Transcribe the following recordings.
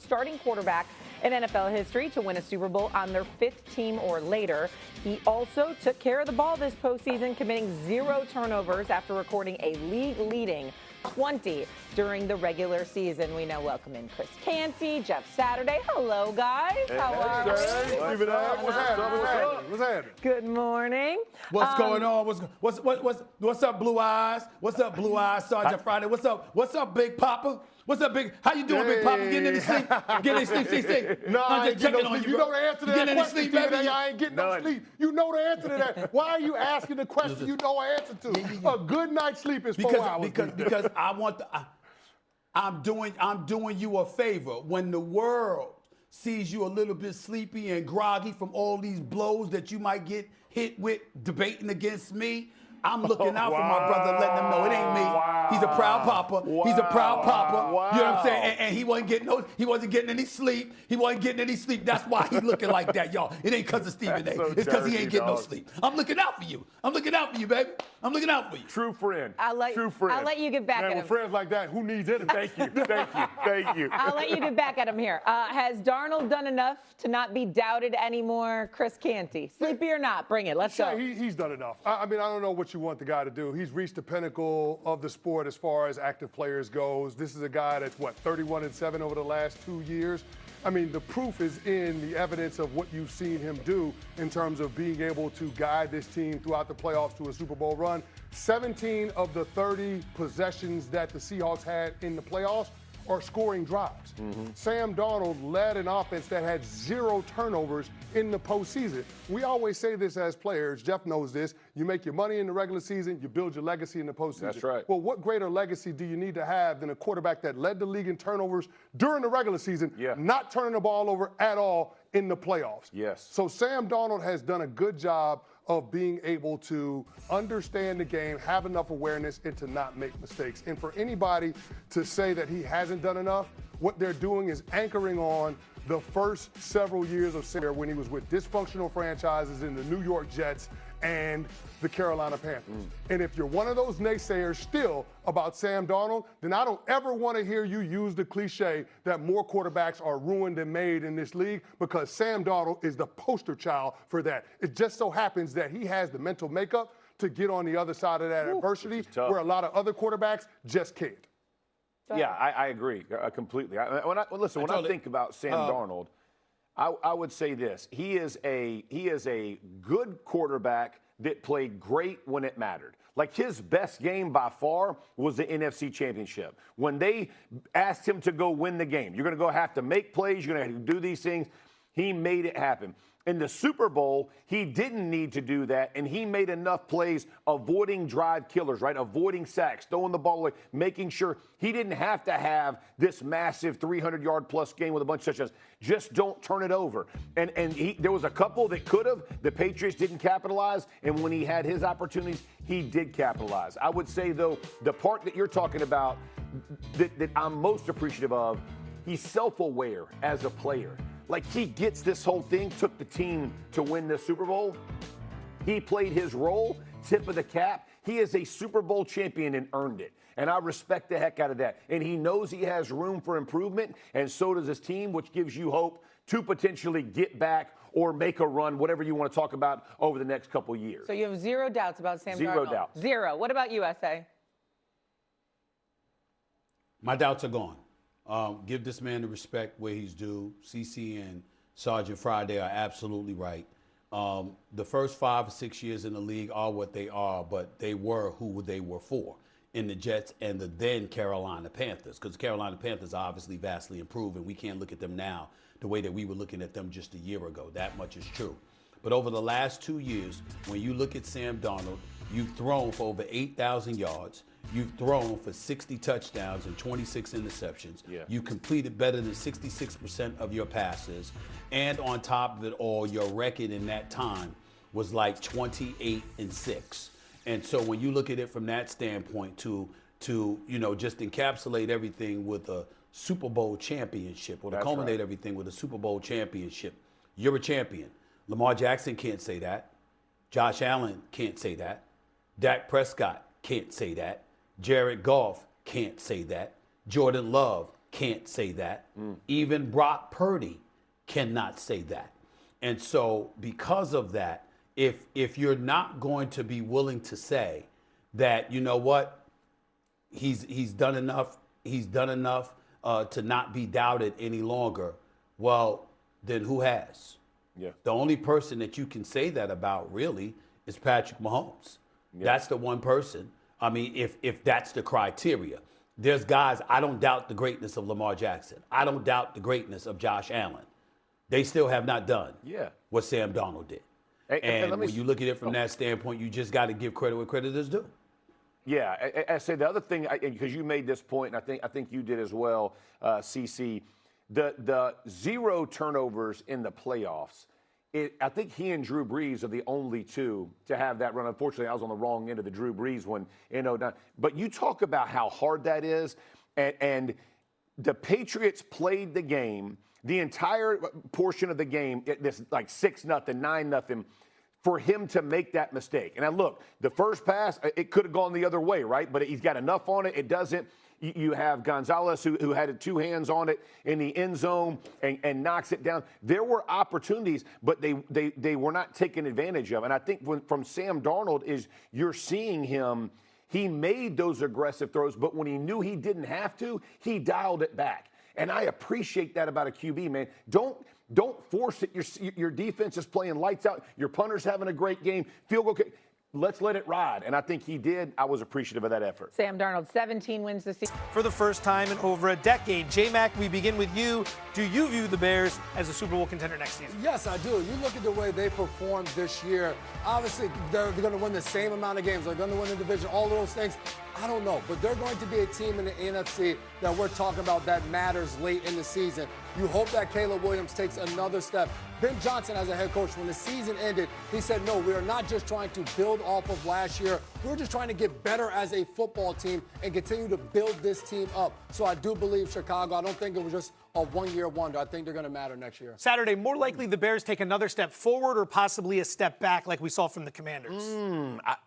starting quarterback in NFL history to win a Super Bowl on their 5th team or later. He also took care of the ball this postseason, committing 0 turnovers after recording a league-leading 20 during the regular season. We now welcome in Chris Canty, Jeff Saturday. Hello, guys. How are we? What's happening? Good morning. What's going on? What's up, Blue Eyes? What's up, Blue Eyes? Sergeant Friday. What's up, Big Papa? What's up, Big? How you doing, Big Papa? Getting any sleep? Getting any sleep? No, I ain't getting no sleep. You know the answer to that question, sleep, baby? I ain't getting no sleep. You know the answer to that. Why are you asking the question you know an answer to? A good night's sleep is 4 hours. Because I want I'm doing you a favor. When the world sees you a little bit sleepy and groggy from all these blows that you might get hit with debating against me, I'm looking out for my brother, letting them know it ain't me. He's a proud papa. He's a proud papa. You know what I'm saying? And he wasn't getting any sleep. He wasn't getting any sleep. That's why he's looking like that, y'all. It ain't because of Stephen A. It's because he ain't getting no sleep. I'm looking out for you. I'm looking out for you, baby. I'm looking out for you. True friend. True friend. I'll let you get back at him. With friends like that, who needs it? Thank you. I'll let you get back at him here. Has Darnold done enough to not be doubted anymore? Chris Canty, sleepy or not? Bring it. Let's go. He's done enough. I mean, I don't know what you want the guy to do. He's reached the pinnacle of the sport as far as active players goes. This is a guy that's 31-7 over the last 2 years. I mean, the proof is in the evidence of what you've seen him do in terms of being able to guide this team throughout the playoffs to a Super Bowl run. 17 of the 30 possessions that the Seahawks had in the playoffs are scoring drives. Sam Darnold led an offense that had 0 turnovers in the postseason. We always say this as players. Jeff knows this. You make your money in the regular season, you build your legacy in the postseason. That's right. Well, what greater legacy do you need to have than a quarterback that led the league in turnovers during the regular season, not turning the ball over at all in the playoffs? Yes. So Sam Darnold has done a good job of being able to understand the game, have enough awareness, and to not make mistakes. And for anybody to say that he hasn't done enough, what they're doing is anchoring on the first several years of Sam when he was with dysfunctional franchises in the New York Jets and the Carolina Panthers. And if you're one of those naysayers still about Sam Darnold, then I don't ever want to hear you use the cliche that more quarterbacks are ruined than made in this league, because Sam Darnold is the poster child for that. It just so happens that he has the mental makeup to get on the other side of that adversity where a lot of other quarterbacks just can't. Yeah, I agree completely. When I think about Sam Darnold, I would say this: he is a good quarterback that played great when it mattered. Like, his best game by far was the NFC Championship. When they asked him to go win the game, you're going to have to make plays, you're going to do these things. He made it happen. In the Super Bowl, he didn't need to do that, and he made enough plays avoiding drive killers, right? Avoiding sacks, throwing the ball away, making sure he didn't have to have this massive 300-yard-plus game with a bunch of touchdowns. Just don't turn it over. And there was a couple that could have. The Patriots didn't capitalize, and when he had his opportunities, he did capitalize. I would say, though, the part that you're talking about that I'm most appreciative of, he's self-aware as a player. Like, he gets this whole thing, took the team to win the Super Bowl. He played his role, tip of the cap. He is a Super Bowl champion and earned it. And I respect the heck out of that. And he knows he has room for improvement, and so does his team, which gives you hope to potentially get back or make a run, whatever you want to talk about over the next couple years. So you have 0 doubts about Sam Darnold? 0 doubts. 0. What about USA? My doubts are gone. Give this man the respect where he's due. CC and Sergeant Friday are absolutely right. The first 5 or 6 years in the league are what they are, but they were who they were for in the Jets and the then Carolina Panthers, because the Carolina Panthers are obviously vastly improved, and we can't look at them now the way that we were looking at them just a year ago. That much is true. But over the last 2 years, when you look at Sam Darnold, you've thrown for over 8,000 yards. You've thrown for 60 touchdowns and 26 interceptions. You completed better than 66% of your passes. And on top of it all, your record in that time was like 28-6. And so when you look at it from that standpoint to just encapsulate everything with a Super Bowl championship, or to culminate everything with a Super Bowl championship, you're a champion. Lamar Jackson can't say that. Josh Allen can't say that. Dak Prescott can't say that. Jared Goff can't say that. Jordan Love can't say that. Even Brock Purdy cannot say that. And so because of that, if you're not going to be willing to say that, you know what, he's done enough to not be doubted any longer, well, then who has? Yeah. The only person that you can say that about really is Patrick Mahomes. Yeah. That's the one person. I mean, if that's the criteria. There's guys, I don't doubt the greatness of Lamar Jackson. I don't doubt the greatness of Josh Allen. They still have not done what Sam Darnold did. And when you look at it from that standpoint, you just got to give credit where credit is due. Yeah, I say the other thing, because you made this point, and I think you did as well, CC, the 0 turnovers in the playoffs. I think he and Drew Brees are the only two to have that run. Unfortunately, I was on the wrong end of the Drew Brees one in 09. But you talk about how hard that is, and the Patriots played the game, the entire portion of the game, this like 6-0, 9-0, for him to make that mistake. And now look, the first pass, it could have gone the other way, right? But he's got enough on it. It doesn't. You have Gonzalez, who had 2 hands on it in the end zone and knocks it down. There were opportunities, but they were not taken advantage of. And I think from Sam Darnold is you're seeing him. He made those aggressive throws, but when he knew he didn't have to, he dialed it back. And I appreciate that about a QB, man. Don't force it. Your defense is playing lights out. Your punter's having a great game. Field goal kick. Let's let it ride. And I think he did. I was appreciative of that effort. Sam Darnold, 17 wins this season. For the first time in over a decade, J-Mac, we begin with you. Do you view the Bears as a Super Bowl contender next season? Yes, I do. You look at the way they performed this year. Obviously, they're going to win the same amount of games. They're going to win the division, all of those things. I don't know, but they're going to be a team in the NFC that we're talking about that matters late in the season. You hope that Caleb Williams takes another step. Ben Johnson, as a head coach, when the season ended, he said, no, we are not just trying to build off of last year. We're just trying to get better as a football team and continue to build this team up. So I do believe Chicago, I don't think it was just a one-year wonder. I think they're going to matter next year. Saturday, more likely the Bears take another step forward or possibly a step back like we saw from the Commanders?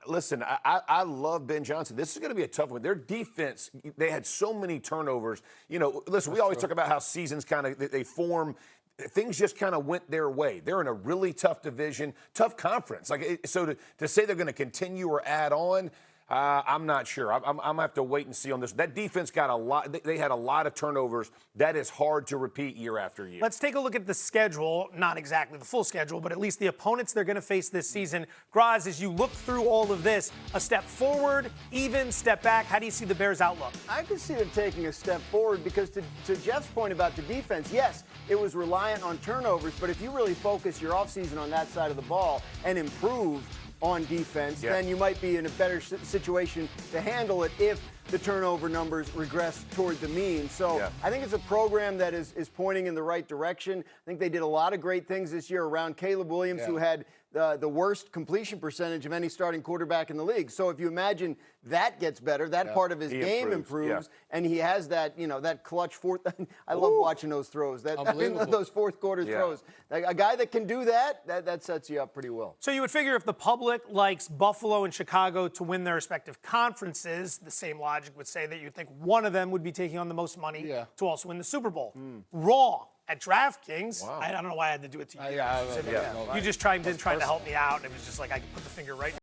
Listen, I love Ben Johnson. This is going to be a tough one. Their defense, they had so many turnovers. You know, listen, we always talk about how seasons kind of, they form. Things just kind of went their way. They're in a really tough division, tough conference. So to say they're going to continue or add on, I'm not sure. I'm going to have to wait and see on this. That defense got a lot. They had a lot of turnovers. That is hard to repeat year after year. Let's take a look at the schedule. Not exactly the full schedule, but at least the opponents they're going to face this season. Graz, as you look through all of this, a step forward, even step back, how do you see the Bears' outlook? I could see them taking a step forward because to Jeff's point about the defense, yes, it was reliant on turnovers, but if you really focus your offseason on that side of the ball and improve on defense, then you might be in a better situation to handle it if the turnover numbers regress toward the mean. So I think it's a program that is pointing in the right direction. I think they did a lot of great things this year around Caleb Williams, who had the worst completion percentage of any starting quarterback in the league. So if you imagine that gets better, that part of his game improves, and he has that, that clutch fourth. I love watching those throws. Those fourth quarter throws. A guy that can do that sets you up pretty well. So you would figure if the public likes Buffalo and Chicago to win their respective conferences, the same logic would say that you'd think one of them would be taking on the most money to also win the Super Bowl. Wrong. At DraftKings, I don't know why I had to do it to you. You just chimed in trying to help me out, and it was just like I could put the finger right